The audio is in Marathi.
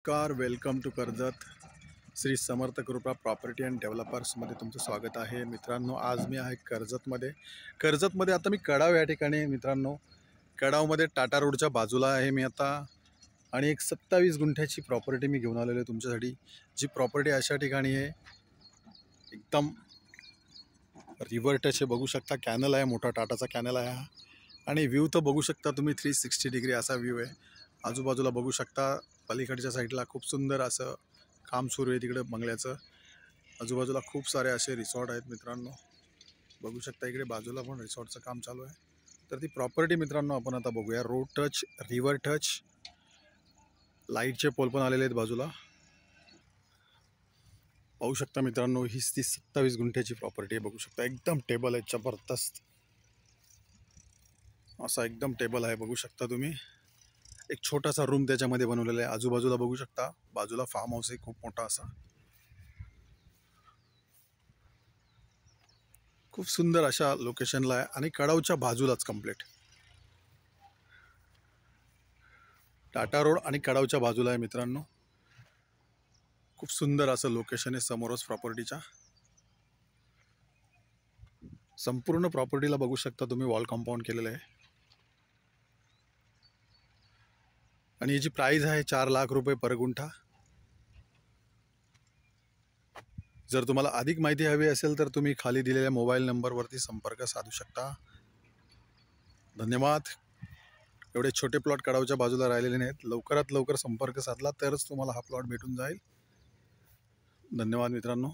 नमस्कार, वेलकम टू कर्जत. श्री समर्थ कृपा प्रॉपर्टी अँड डेव्हलपर्समध्ये तुमचं स्वागत आहे. मित्रांनो, आज मी आहे कर्जतमध्ये आता मी कडाव या ठिकाणी आहे. मित्रांनो, कडावमध्ये टाटा रोडच्या बाजूला आहे मी आता. आणि एक 27 गुंठ्याची प्रॉपर्टी मी घेऊन आलेलो आहे तुमच्यासाठी. जी प्रॉपर्टी अशा ठिकाणी आहे, एकदम रिव्हर टच आहे. बघू शकता, कॅनल आहे, मोठा टाटाचा कॅनल आहे हा. आणि व्ह्यू तर बघू शकता तुम्ही, 360 डिग्री असा व्ह्यू आहे. आजूबाजूला बघू शकता, पलीकडच्या साईडला खूप सुंदर असं काम सुरू आहे तिकडे बंगल्याचं. आजूबाजूला खूप सारे असे रिसॉर्ट आहेत मित्रांनो. बघू शकता इकडे बाजूला पण रिसॉर्टचं काम चालू आहे. तर ती प्रॉपर्टी मित्रांनो आपण आता बघूया. रोड टच, रिव्हर टच, लाईटचे पोल पण आलेले आहेत बाजूला. पाहू शकता मित्रांनो, ही ती 27 गुंठ्याची प्रॉपर्टी आहे. बघू शकता, एकदम टेबल आहे, जबरदस्त असा एकदम टेबल आहे. बघू शकता तुम्ही, एक छोटासा रूम त्याच्यामध्ये बनवलेला आहे. आजूबाजूला बघू शकता, बाजूला फार्म हाऊस आहे खूप मोठा असा. खूप सुंदर अशा लोकेशनला आहे आणि कडावच्या बाजूलाच कंप्लीट टाटा रोड आणि कडावच्या बाजूला आहे मित्रांनो. खूप सुंदर असं लोकेशन आहे समोरच प्रॉपर्टीच्या. संपूर्ण प्रॉपर्टीला बघू शकता तुम्ही, वॉल कंपाऊंड केलेलं आहे. आणि याची प्राइस आहे 4 लाख रुपये पर गुंठा. जर तुम्हाला अधिक माहिती हवी असेल तर तुम्ही खाली दिलेल्या मोबाईल नंबरवरती संपर्क साधू शकता. धन्यवाद. एवढे छोटे प्लॉट कडावच्या बाजूला राहिलेले नाहीत. लवकरात लवकर संपर्क साधला तरच तुम्हाला हा प्लॉट भेटून जाईल. धन्यवाद मित्रांनो.